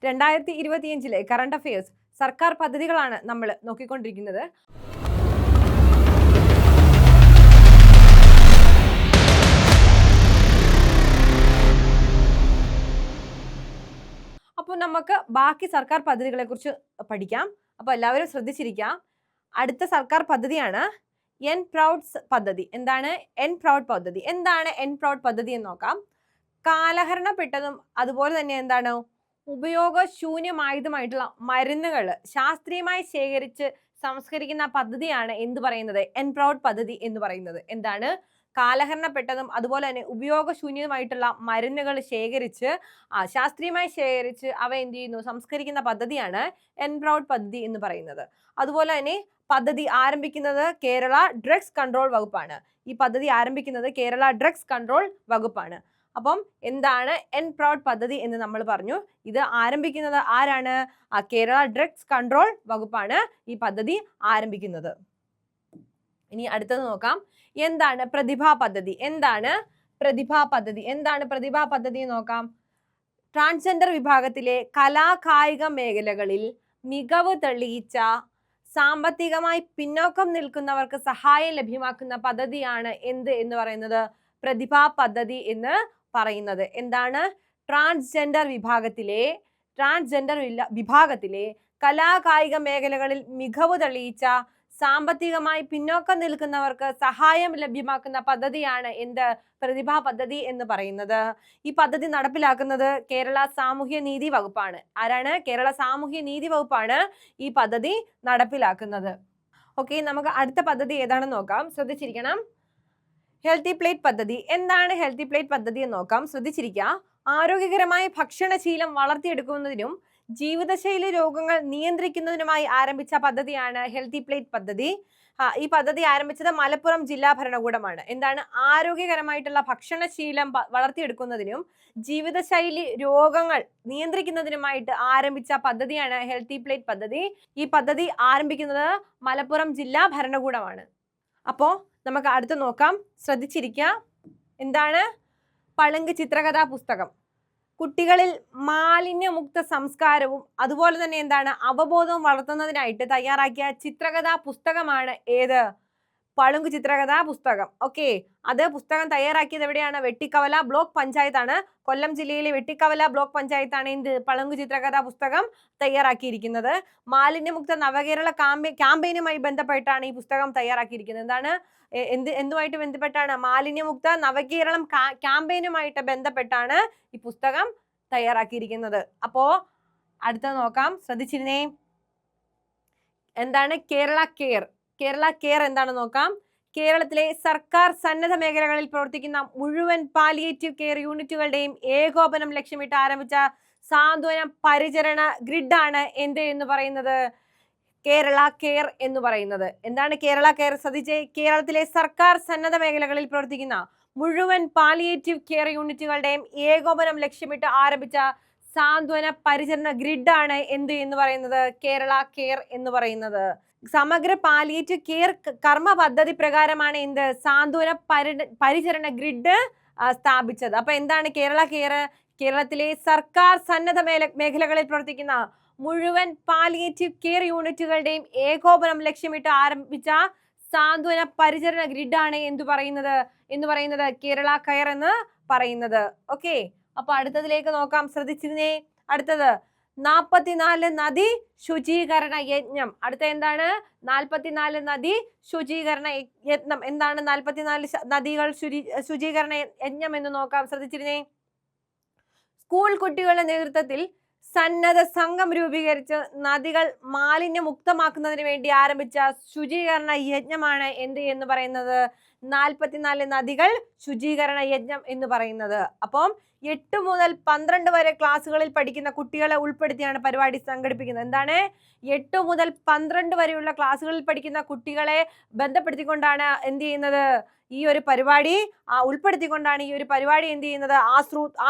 2025 current affairs സർക്കാർ പദ്ധതികളാണ് നമ്മൾ നോക്കിക്കൊണ്ടിരിക്കുന്നത്. അപ്പോൾ നമുക്ക് ബാക്കി സർക്കാർ പദ്ധതികളെ കുറിച്ച് പഠിക്കാം. അപ്പോൾ എല്ലാവരും ശ്രദ്ധിച്ചിരിക്കാം. അടുത്ത സർക്കാർ പദ്ധതിയാണ് എൻ പ്രൗഡ് പദ്ധതി. എന്താണ് എൻ പ്രൗഡ് പദ്ധതി? എന്താണ് എൻ പ്രൗഡ് പദ്ധതി എന്ന് നോക്കാം. കാലഹരണപ്പെട്ടതും അതുപോലെ തന്നെ എന്താണ് ഉപയോഗശൂന്യമായതുമായിട്ടുള്ള മരുന്നുകൾ ശാസ്ത്രീയമായി ശേഖരിച്ച് സംസ്കരിക്കുന്ന പദ്ധതിയാണ് എന്ത് പറയുന്നത്? എൻ പ്രൗഡ് പദ്ധതി എന്ന് പറയുന്നത്. എന്താണ്? കാലഹരണപ്പെട്ടതും അതുപോലെ തന്നെ ഉപയോഗശൂന്യമായിട്ടുള്ള മരുന്നുകൾ ശേഖരിച്ച് ശാസ്ത്രീയമായി ശേഖരിച്ച് അവ എന്ത് ചെയ്യുന്നു? സംസ്കരിക്കുന്ന പദ്ധതിയാണ് എൻ പ്രൗഡ് പദ്ധതി എന്ന് പറയുന്നത്. അതുപോലെ തന്നെ പദ്ധതി ആരംഭിക്കുന്നത് കേരള ഡ്രഗ്സ് കൺട്രോൾ വകുപ്പാണ്. ഈ പദ്ധതി ആരംഭിക്കുന്നത് കേരള ഡ്രഗ്സ് കൺട്രോൾ വകുപ്പാണ്. അപ്പം എന്താണ് എൻ പ്രൗഡ് പദ്ധതി എന്ന് നമ്മൾ പറഞ്ഞു. ഇത് ആരംഭിക്കുന്നത് ആരാണ്? കേരള ഡ്രഗ്സ് കൺട്രോൾ വകുപ്പാണ് ഈ പദ്ധതി ആരംഭിക്കുന്നത്. ഇനി അടുത്തത് നോക്കാം. എന്താണ് പ്രതിഭാ പദ്ധതി? എന്താണ് പ്രതിഭാ പദ്ധതി? എന്താണ് പ്രതിഭാ പദ്ധതി നോക്കാം. ട്രാൻസ്ജെൻഡർ വിഭാഗത്തിലെ കലാകായിക മേഖലകളിൽ മികവ് തെളിയിച്ച സാമ്പത്തികമായി പിന്നോക്കം നിൽക്കുന്നവർക്ക് സഹായം ലഭ്യമാക്കുന്ന പദ്ധതിയാണ് എന്ത് എന്ന് പറയുന്നത്? പ്രതിഭാ പദ്ധതി എന്ന് പറയുന്നത്. എന്താണ്? ട്രാൻസ്ജെൻഡർ വിഭാഗത്തിലെ കലാകായിക മേഖലകളിൽ മികവ് തെളിയിച്ച സാമ്പത്തികമായി പിന്നോക്കം നിൽക്കുന്നവർക്ക് സഹായം ലഭ്യമാക്കുന്ന പദ്ധതിയാണ് എന്ത്? പ്രതിഭാ പദ്ധതി എന്ന് പറയുന്നത്. ഈ പദ്ധതി നടപ്പിലാക്കുന്നത് കേരള സാമൂഹ്യ നീതി വകുപ്പാണ്. ആരാണ്? കേരള സാമൂഹ്യ നീതി വകുപ്പാണ് ഈ പദ്ധതി നടപ്പിലാക്കുന്നത്. ഓക്കെ, നമുക്ക് അടുത്ത പദ്ധതി ഏതാണെന്ന് നോക്കാം. ശ്രദ്ധിച്ചിരിക്കണം. ഹെൽത്തി പ്ലേറ്റ് പദ്ധതി. എന്താണ് ഹെൽത്തി പ്ലേറ്റ് പദ്ധതി എന്ന് നോക്കാം. ശ്രദ്ധിച്ചിരിക്കുക. ആരോഗ്യകരമായ ഭക്ഷണശീലം വളർത്തിയെടുക്കുന്നതിനും ജീവിതശൈലി രോഗങ്ങൾ നിയന്ത്രിക്കുന്നതിനുമായി ആരംഭിച്ച പദ്ധതിയാണ് ഹെൽത്തി പ്ലേറ്റ് പദ്ധതി. ഈ പദ്ധതി ആരംഭിച്ചത് മലപ്പുറം ജില്ലാ ഭരണകൂടമാണ്. എന്താണ്? ആരോഗ്യകരമായിട്ടുള്ള ഭക്ഷണശീലം വളർത്തിയെടുക്കുന്നതിനും ജീവിതശൈലി രോഗങ്ങൾ നിയന്ത്രിക്കുന്നതിനുമായിട്ട് ആരംഭിച്ച പദ്ധതിയാണ് ഹെൽത്തി പ്ലേറ്റ് പദ്ധതി. ഈ പദ്ധതി ആരംഭിക്കുന്നത് മലപ്പുറം ജില്ലാ ഭരണകൂടമാണ്. അപ്പോൾ നമുക്ക് അടുത്ത് നോക്കാം. ശ്രദ്ധിച്ചിരിക്കുക. എന്താണ്? പളുങ്ക് ചിത്രകഥാ പുസ്തകം. കുട്ടികളിൽ മാലിന്യമുക്ത സംസ്കാരവും അതുപോലെ തന്നെ എന്താണ് അവബോധവും വളർത്തുന്നതിനായിട്ട് തയ്യാറാക്കിയ ചിത്രകഥാ പുസ്തകമാണ് ഏത്? പളുങ്ക് ചിത്രകഥാ പുസ്തകം. ഓക്കെ, അത് പുസ്തകം തയ്യാറാക്കിയത് എവിടെയാണ്? വെട്ടിക്കവല ബ്ലോക്ക് പഞ്ചായത്താണ്. കൊല്ലം ജില്ലയിലെ വെട്ടിക്കവല ബ്ലോക്ക് പഞ്ചായത്താണ് എന്ത്? പളുങ്ക് ചിത്രകഥാ പുസ്തകം തയ്യാറാക്കിയിരിക്കുന്നത്. മാലിന്യമുക്ത നവകേരള ക്യാമ്പയിനുമായി ബന്ധപ്പെട്ടാണ് ഈ പുസ്തകം തയ്യാറാക്കിയിരിക്കുന്നത്. എന്താണ്? എന്തുമായിട്ട് ബന്ധപ്പെട്ടാണ്? മാലിന്യമുക്ത നവകേരളം ക്യാമ്പയിനുമായിട്ട് ബന്ധപ്പെട്ടാണ് ഈ പുസ്തകം തയ്യാറാക്കിയിരിക്കുന്നത്. അപ്പോ അടുത്തത് നോക്കാം. ശ്രദ്ധിച്ചിരുന്നേ. എന്താണ് കേരള കെയർ? കേരള കെയർ എന്താണെന്ന് നോക്കാം. കേരളത്തിലെ സർക്കാർ സന്നദ്ധ മേഖലകളിൽ പ്രവർത്തിക്കുന്ന മുഴുവൻ പാലിയേറ്റീവ് കെയർ യൂണിറ്റുകളുടെയും ഏകോപനം ലക്ഷ്യമിട്ട് ആരംഭിച്ച സാന്ത്വന പരിചരണ ഗ്രിഡാണ് എന്ത് എന്ന് പറയുന്നത്? കേരള കെയർ എന്ന് പറയുന്നത്. എന്താണ് കേരള കെയർ? ശ്രദ്ധിച്ചേ. കേരളത്തിലെ സർക്കാർ സന്നദ്ധ മേഖലകളിൽ പ്രവർത്തിക്കുന്ന മുഴുവൻ പാലിയേറ്റീവ് കെയർ യൂണിറ്റുകളുടെയും ഏകോപനം ലക്ഷ്യമിട്ട് ആരംഭിച്ച സാന്ത്വന പരിചരണ ഗ്രിഡാണ് എന്ത് എന്ന് പറയുന്നത്? കേരള കെയർ എന്ന് പറയുന്നത്. സമഗ്ര പാലിയേറ്റീവ് കെയർ കർമ്മ പദ്ധതി പ്രകാരമാണ് എന്ത്? സാന്ത്വന പരിചരണ ഗ്രിഡ് സ്ഥാപിച്ചത്. അപ്പൊ എന്താണ് കേരള കെയർ? കേരളത്തിലെ സർക്കാർ സന്നദ്ധ മേഖലകളിൽ പ്രവർത്തിക്കുന്ന മുഴുവൻ പാലിയേറ്റീവ് കെയർ യൂണിറ്റുകളുടെയും ഏകോപനം ലക്ഷ്യമിട്ട് ആരംഭിച്ച സാന്ത്വന പരിചരണ ഗ്രിഡാണ് എന്ന് പറയുന്നത് കേരള കെയർ എന്ന് പറയുന്നത്. ഓക്കെ, അപ്പൊ അടുത്തതിലേക്ക് നോക്കാം. ശ്രദ്ധിച്ചിരുന്നേ. അടുത്തത് 44 നദി ശുചീകരണ യജ്ഞം. അടുത്ത എന്താണ്? 44 നദി ശുചീകരണ യജ്ഞം. എന്താണ് 44 നദികൾ ശുചീകരണ യജ്ഞം എന്ന് നോക്കാം. ശ്രദ്ധിച്ചിരുന്നേ. സ്കൂൾ കുട്ടികളുടെ നേതൃത്വത്തിൽ സന്നദ്ധ സംഘം രൂപീകരിച്ച് നദികൾ മാലിന്യമുക്തമാക്കുന്നതിന് വേണ്ടി ആരംഭിച്ച ശുചീകരണ യജ്ഞമാണ് എന്ത് എന്ന് പറയുന്നത്? 44 നദികൾ ശുചീകരണ യജ്ഞം എന്ന് പറയുന്നത്. അപ്പം 8 മുതൽ 12 വരെ ക്ലാസ്സുകളിൽ പഠിക്കുന്ന കുട്ടികളെ ഉൾപ്പെടുത്തിയാണ് പരിപാടി സംഘടിപ്പിക്കുന്നത്. എന്താണ്? 8 മുതൽ 12 വരെയുള്ള ക്ലാസ്സുകളിൽ പഠിക്കുന്ന കുട്ടികളെ ബന്ധപ്പെടുത്തിക്കൊണ്ടാണ് എന്ത് ചെയ്യുന്നത്? ഈ ഒരു പരിപാടി ഉൾപ്പെടുത്തിക്കൊണ്ടാണ് ഈ ഒരു പരിപാടി എന്ത് ചെയ്യുന്നത്?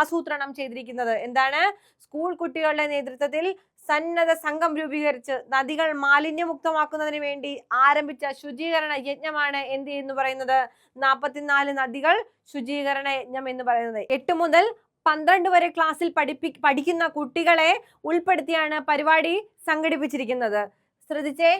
ആസൂത്രണം ചെയ്തിരിക്കുന്നത്. എന്താണ്? സ്കൂൾ കുട്ടികളുടെ നേതൃത്വത്തിൽ സന്നദ്ധ സംഘം രൂപീകരിച്ച് നദികൾ മാലിന്യമുക്തമാക്കുന്നതിന് വേണ്ടി ആരംഭിച്ച ശുചീകരണ യജ്ഞമാണ് എന്ത് എന്ന് പറയുന്നത്? 44 നദികൾ ശുചീകരണ യജ്ഞം എന്ന് പറയുന്നത്. 8 മുതൽ 12 വരെ ക്ലാസ്സിൽ പഠിക്കുന്ന കുട്ടികളെ ഉൾപ്പെടുത്തിയാണ് പരിപാടി സംഘടിപ്പിച്ചിരിക്കുന്നത്. ശ്രദ്ധിച്ചേ.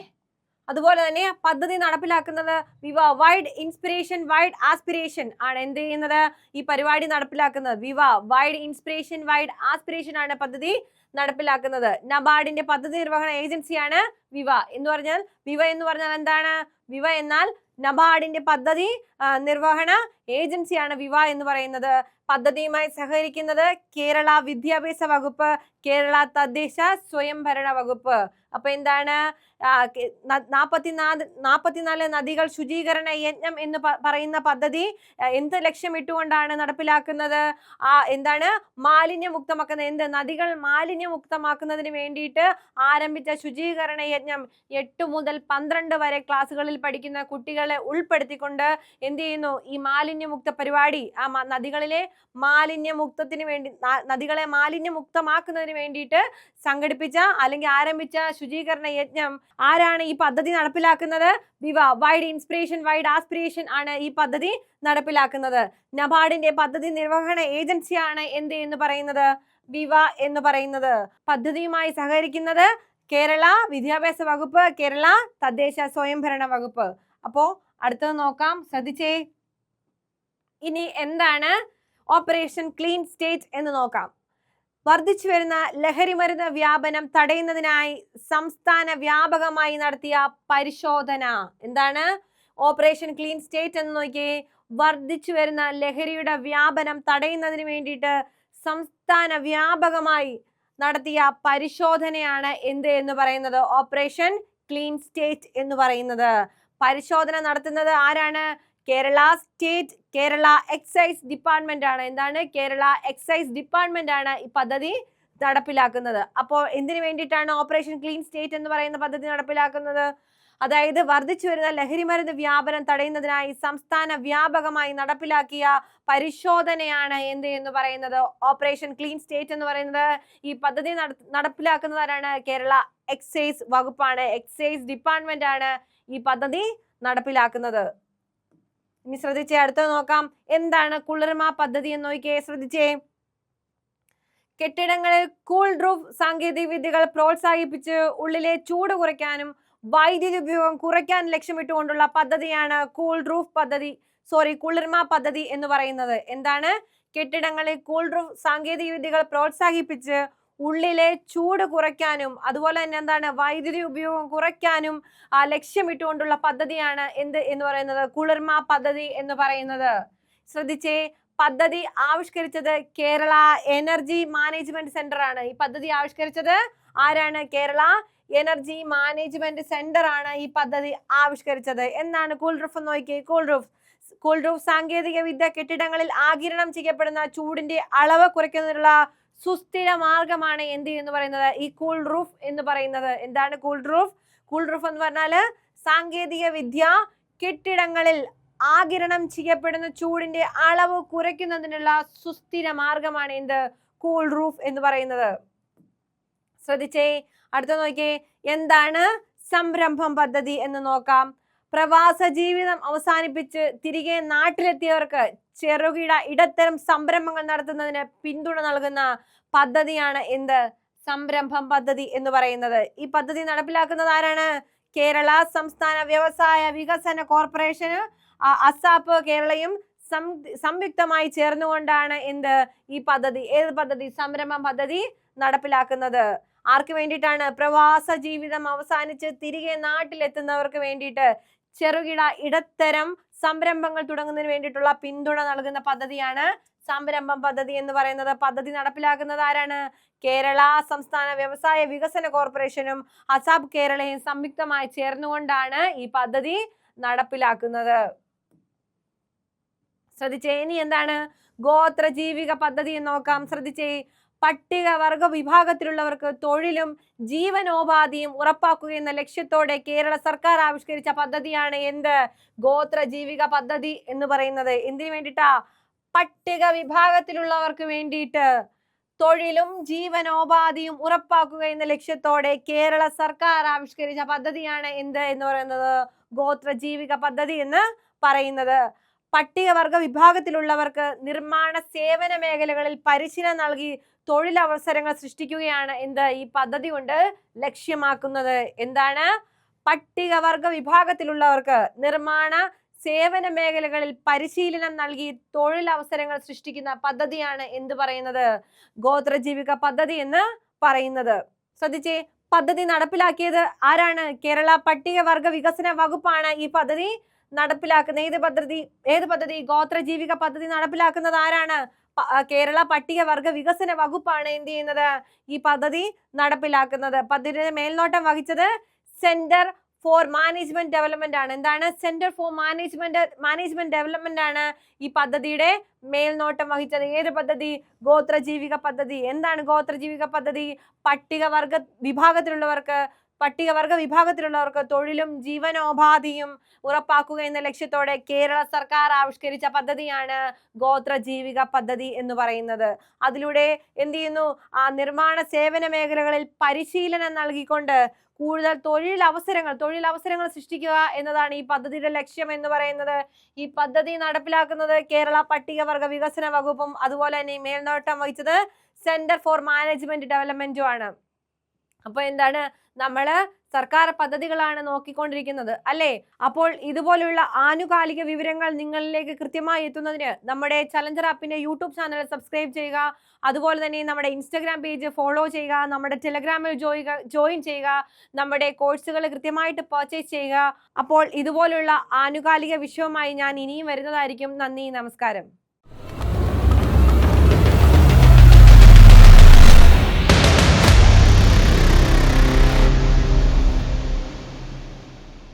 അതുപോലെ തന്നെ പദ്ധതി നടപ്പിലാക്കുന്നത് വിവ വൈഡ് ഇൻസ്പിറേഷൻ വൈഡ് ആസ്പിറേഷൻ ആണ് എന്ത് ചെയ്യുന്നത്, ഈ പരിപാടി നടപ്പിലാക്കുന്നത്. വിവ വൈഡ് ഇൻസ്പിറേഷൻ വൈഡ് ആസ്പിറേഷൻ ആണ് പദ്ധതി നടപ്പിലാക്കുന്നത്. നബാർഡിന്റെ പദ്ധതി നിർവഹണ ഏജൻസിയാണ് വിവ എന്ന് പറഞ്ഞാൽ. വിവ എന്ന് പറഞ്ഞാൽ എന്താണ്? വിവ എന്നാൽ നബാർഡിന്റെ പദ്ധതി നിർവഹണ ഏജൻസിയാണ് വിവ എന്ന് പറയുന്നത്. പദ്ധതിയുമായി സഹകരിക്കുന്നത് കേരള വിദ്യാഭ്യാസ വകുപ്പ്, കേരള തദ്ദേശ സ്വയംഭരണ വകുപ്പ്. അപ്പൊ എന്താണ്? 44 നദികൾ ശുചീകരണ യജ്ഞം എന്ന് പറയുന്ന പദ്ധതി എന്ത് ലക്ഷ്യമിട്ടുകൊണ്ടാണ് നടപ്പിലാക്കുന്നത്? എന്താണ്? മാലിന്യമുക്തമാക്കുന്ന നദികൾ മാലിന്യമുക്തമാക്കുന്നതിന് വേണ്ടിയിട്ട് ആരംഭിച്ച ശുചീകരണ യജ്ഞം 8 മുതൽ 12 വരെ ക്ലാസ്സുകളിൽ പഠിക്കുന്ന കുട്ടികളെ ഉൾപ്പെടുത്തിക്കൊണ്ട് എന്ത് ചെയ്യുന്നു? ഈ മാലിന്യമുക്ത പരിപാടി നദികളിലെ മാലിന്യമുക്തത്തിന് വേണ്ടി, നദികളെ മാലിന്യമുക്തമാക്കുന്നതിന് വേണ്ടിയിട്ട് സംഘടിപ്പിച്ച അല്ലെങ്കിൽ ആരംഭിച്ച ശുചീകരണ യജ്ഞം. ആരാണ് ഈ പദ്ധതി നടപ്പിലാക്കുന്നത്? വിവ വൈഡ് ഇൻസ്പിറേഷൻ വൈഡ് ആസ്പിറേഷൻ ആണ് ഈ പദ്ധതി നടപ്പിലാക്കുന്നത്. നബാർഡിന്റെ പദ്ധതി നിർവഹണ ഏജൻസിയാണ് എന്ത് എന്ന് പറയുന്നത്? വിവ എന്ന് പറയുന്നത്. പദ്ധതിയുമായി സഹകരിക്കുന്നത് കേരള വിദ്യാഭ്യാസ വകുപ്പ്, കേരള തദ്ദേശ സ്വയംഭരണ വകുപ്പ്. അപ്പോ അടുത്തത് നോക്കാം, ശ്രദ്ധിച്ചേ. ഇനി എന്താണ് ഓപ്പറേഷൻ ക്ലീൻ സ്റ്റേറ്റ് എന്ന് നോക്കാം. വർദ്ധിച്ചു വരുന്ന ലഹരി മരുന്ന് വ്യാപനം തടയുന്നതിനായി സംസ്ഥാന വ്യാപകമായി നടത്തിയ പരിശോധന. എന്താണ് ഓപ്പറേഷൻ ക്ലീൻ സ്റ്റേറ്റ് എന്ന് നോക്കിയേ. വർദ്ധിച്ചു വരുന്ന ലഹരിയുടെ വ്യാപനം തടയുന്നതിന് വേണ്ടിയിട്ട് സംസ്ഥാന വ്യാപകമായി നടത്തിയ പരിശോധനയാണ് എന്ത് എന്ന് പറയുന്നത്? ഓപ്പറേഷൻ ക്ലീൻ സ്റ്റേറ്റ് എന്ന് പറയുന്നത്. പരിശോധന നടത്തുന്നത് ആരാണ്? കേരള എക്സൈസ് ഡിപ്പാർട്ട്മെന്റ് ആണ്. എന്താണ്? കേരള എക്സൈസ് ഡിപ്പാർട്ട്മെന്റ് ആണ് ഈ പദ്ധതി നടപ്പിലാക്കുന്നത്. അപ്പോൾ എന്തിനു വേണ്ടിയിട്ടാണ് ഓപ്പറേഷൻ ക്ലീൻ സ്റ്റേറ്റ് എന്ന് പറയുന്ന പദ്ധതി നടപ്പിലാക്കുന്നത്? അതായത് വർദ്ധിച്ചു വരുന്ന ലഹരി മരുന്ന് വ്യാപനം തടയുന്നതിനായി സംസ്ഥാന വ്യാപകമായി നടപ്പിലാക്കിയ പരിശോധനയാണ് എന്ത് എന്ന് പറയുന്നത്? ഓപ്പറേഷൻ ക്ലീൻ സ്റ്റേറ്റ് എന്ന് പറയുന്നത്. ഈ പദ്ധതി നടപ്പിലാക്കുന്നത് ആരാണ്? കേരള എക്സൈസ് വകുപ്പാണ്. എക്സൈസ് ഡിപ്പാർട്ട്മെന്റ് ആണ് ഈ പദ്ധതി നടപ്പിലാക്കുന്നത്. ഇനി ശ്രദ്ധിച്ചേ, അടുത്തത് നോക്കാം. എന്താണ് കുളിർമ പദ്ധതി എന്ന് നോക്കിയേ. ശ്രദ്ധിച്ചേ. കെട്ടിടങ്ങളിൽ കൂൾ റൂഫ് സാങ്കേതിക വിദ്യകൾ പ്രോത്സാഹിപ്പിച്ച് ഉള്ളിലെ ചൂട് കുറയ്ക്കാനും വൈദ്യുതി ഉപയോഗം കുറയ്ക്കാൻ ലക്ഷ്യമിട്ടുകൊണ്ടുള്ള പദ്ധതിയാണ് കുളിർമ പദ്ധതി എന്ന് പറയുന്നത്. എന്താണ്? കെട്ടിടങ്ങളിൽ കൂൾ റൂഫ് സാങ്കേതിക വിദ്യകൾ പ്രോത്സാഹിപ്പിച്ച് ഉള്ളിലെ ചൂട് കുറയ്ക്കാനും അതുപോലെ തന്നെ എന്താണ് വൈദ്യുതി ഉപയോഗം കുറയ്ക്കാനും ലക്ഷ്യമിട്ടുകൊണ്ടുള്ള പദ്ധതിയാണ് എന്ത് എന്ന് പറയുന്നത്? കുളിർമ പദ്ധതി എന്ന് പറയുന്നത്. ശ്രദ്ധിച്ചേ, പദ്ധതി ആവിഷ്കരിച്ചത് കേരള എനർജി മാനേജ്മെന്റ് സെന്റർ ആണ്. ഈ പദ്ധതി ആവിഷ്കരിച്ചത് ആരാണ്? കേരള എനർജി മാനേജ്മെന്റ് സെന്റർ ആണ് ഈ പദ്ധതി ആവിഷ്കരിച്ചത്. എന്താണ് കൂൾ റൂഫ് എന്ന് നോക്കിയേ. കൂൾ റൂഫ് സാങ്കേതിക വിദ്യ കെട്ടിടങ്ങളിൽ ആഗിരണം ചെയ്യപ്പെടുന്ന ചൂടിന്റെ അളവ് കുറയ്ക്കുന്നതിനുള്ള സുസ്ഥിര മാർഗമാണ് എന്ത് എന്ന് പറയുന്നത്? ഈ കൂൾ റൂഫ് എന്ന് പറയുന്നത്. എന്താണ് കൂൾ റൂഫ്? കൂൾ റൂഫ് എന്ന് പറഞ്ഞാല് സാങ്കേതിക വിദ്യ കെട്ടിടങ്ങളിൽ ആഗിരണം ചെയ്യപ്പെടുന്ന ചൂടിന്റെ അളവ് കുറയ്ക്കുന്നതിനുള്ള സുസ്ഥിര മാർഗമാണ് എന്ത്? കൂൾ റൂഫ് എന്ന് പറയുന്നത്. ശ്രദ്ധിച്ചേ, അടുത്ത നോക്കിയേ. എന്താണ് സംരംഭം പദ്ധതി എന്ന് നോക്കാം. പ്രവാസ ജീവിതം അവസാനിപ്പിച്ച് തിരികെ നാട്ടിലെത്തിയവർക്ക് ചെറുകിട ഇടത്തരം സംരംഭങ്ങൾ നടത്തുന്നതിന് പിന്തുണ നൽകുന്ന പദ്ധതിയാണ് എന്ത്? സംരംഭം പദ്ധതി എന്ന് പറയുന്നത്. ഈ പദ്ധതി നടപ്പിലാക്കുന്നത് ആരാണ്? കേരള സംസ്ഥാന വ്യവസായ വികസന കോർപ്പറേഷന് അസാപ്പ് കേരളയും സംയുക്തമായി ചേർന്നുകൊണ്ടാണ് എന്ത് ഈ പദ്ധതി, ഏത് പദ്ധതി? സംരംഭം പദ്ധതി നടപ്പിലാക്കുന്നത്. ആർക്ക് വേണ്ടിയിട്ടാണ്? പ്രവാസ ജീവിതം അവസാനിച്ച് തിരികെ നാട്ടിലെത്തുന്നവർക്ക് വേണ്ടിയിട്ട് ചെറുകിട ഇടത്തരം സംരംഭങ്ങൾ തുടങ്ങുന്നതിന് വേണ്ടിയിട്ടുള്ള പിന്തുണ നൽകുന്ന പദ്ധതിയാണ് സംരംഭം പദ്ധതി എന്ന് പറയുന്നത്. പദ്ധതി നടപ്പിലാക്കുന്നത് ആരാണ്? കേരള സംസ്ഥാന വ്യവസായ വികസന കോർപ്പറേഷനും അസാബ് കേരളയും സംയുക്തമായി ചേർന്നുകൊണ്ടാണ് ഈ പദ്ധതി നടപ്പിലാക്കുന്നത്. ശ്രദ്ധിച്ചേ, ഇനി എന്താണ് ഗോത്ര ജീവിക പദ്ധതി എന്ന് നോക്കാം. ശ്രദ്ധിച്ചേ, പട്ടികവർഗ വിഭാഗത്തിലുള്ളവർക്ക് തൊഴിലും ജീവനോപാധിയും ഉറപ്പാക്കുക എന്ന ലക്ഷ്യത്തോടെ കേരള സർക്കാർ ആവിഷ്കരിച്ച പദ്ധതിയാണ് എന്ത്? ഗോത്ര ജീവിക പദ്ധതി എന്ന് പറയുന്നത്. എന്തിനു വേണ്ടിയിട്ടാ? പട്ടിക വിഭാഗത്തിലുള്ളവർക്ക് വേണ്ടിയിട്ട് തൊഴിലും ജീവനോപാധിയും ഉറപ്പാക്കുക എന്ന ലക്ഷ്യത്തോടെ കേരള സർക്കാർ ആവിഷ്കരിച്ച പദ്ധതിയാണ് എന്ത് എന്ന് പറയുന്നത്? ഗോത്ര ജീവിക പദ്ധതി എന്ന് പറയുന്നത്. പട്ടികവർഗ വിഭാഗത്തിലുള്ളവർക്ക് നിർമ്മാണ സേവന മേഖലകളിൽ പരിശീലനം നൽകി തൊഴിലവസരങ്ങൾ സൃഷ്ടിക്കുകയാണ് ഈ പദ്ധതി കൊണ്ട് ലക്ഷ്യമാക്കുന്നത്. എന്താണ്? പട്ടികവർഗ വിഭാഗത്തിലുള്ളവർക്ക് നിർമ്മാണ സേവന മേഖലകളിൽ പരിശീലനം നൽകി തൊഴിലവസരങ്ങൾ സൃഷ്ടിക്കുന്ന പദ്ധതിയാണ് എന്ത് പറയുന്നത്? ഗോത്രജീവിക പദ്ധതി എന്ന് പറയുന്നത്. ശ്രദ്ധിച്ചേ, പദ്ധതി നടപ്പിലാക്കിയത് ആരാണ്? കേരള പട്ടികവർഗ വികസന വകുപ്പാണ് ഈ പദ്ധതി നടപ്പിലാക്കുന്നത്. ഏത് പദ്ധതി? ഗോത്രജീവിക പദ്ധതി നടപ്പിലാക്കുന്നത് ആരാണ്? കേരള പട്ടികവർഗ വികസന വകുപ്പാണ് എന്ത് ചെയ്യുന്നത്? ഈ പദ്ധതി നടപ്പിലാക്കുന്നത്. പദ്ധതിയുടെ മേൽനോട്ടം വഹിച്ചത് സെന്റർ ഫോർ മാനേജ്മെന്റ് ഡെവലപ്മെന്റ് ആണ്. എന്താണ്? സെന്റർ ഫോർ മാനേജ്മെന്റ് ഡെവലപ്മെന്റ് ആണ് ഈ പദ്ധതിയുടെ മേൽനോട്ടം വഹിച്ചത്. ഏത് പദ്ധതി? ഗോത്രജീവിക പദ്ധതി. എന്താണ് ഗോത്രജീവിക പദ്ധതി? പട്ടികവർഗ വിഭാഗത്തിലുള്ളവർക്ക് തൊഴിലും ജീവനോപാധിയും ഉറപ്പാക്കുക എന്ന ലക്ഷ്യത്തോടെ കേരള സർക്കാർ ആവിഷ്കരിച്ച പദ്ധതിയാണ് ഗോത്രജീവിക പദ്ധതി എന്ന് പറയുന്നത്. അതിലൂടെ എന്ത് ചെയ്യുന്നു? നിർമ്മാണ സേവന മേഖലകളിൽ പരിശീലനം നൽകിക്കൊണ്ട് കൂടുതൽ തൊഴിലവസരങ്ങൾ സൃഷ്ടിക്കുക എന്നതാണ് ഈ പദ്ധതിയുടെ ലക്ഷ്യം എന്ന് പറയുന്നത്. ഈ പദ്ധതി നടപ്പിലാക്കുന്നത് കേരള പട്ടികവർഗ വികസന വകുപ്പും അതുപോലെ തന്നെ മേൽനോട്ടം വഹിച്ചത് സെന്റർ ഫോർ മാനേജ്മെന്റ് ഡെവലപ്മെന്റും ആണ്. അപ്പൊ എന്താണ്? നമ്മള് സർക്കാർ പദ്ധതികളാണ് നോക്കിക്കൊണ്ടിരിക്കുന്നത് അല്ലേ? അപ്പോൾ ഇതുപോലുള്ള ആനുകാലിക വിവരങ്ങൾ നിങ്ങളിലേക്ക് കൃത്യമായി എത്തുന്നതിന് നമ്മുടെ ചലഞ്ചർ ആപ്പിന്റെ യൂട്യൂബ് ചാനൽ സബ്സ്ക്രൈബ് ചെയ്യുക. അതുപോലെ തന്നെ നമ്മുടെ ഇൻസ്റ്റഗ്രാം പേജ് ഫോളോ ചെയ്യുക. നമ്മുടെ ടെലഗ്രാമിൽ ജോയിൻ ചെയ്യുക. നമ്മുടെ കോഴ്സുകൾ കൃത്യമായിട്ട് പർച്ചേസ് ചെയ്യുക. അപ്പോൾ ഇതുപോലുള്ള ആനുകാലിക വിഷയവുമായി ഞാൻ ഇനിയും വരുന്നതായിരിക്കും. നന്ദി, നമസ്കാരം.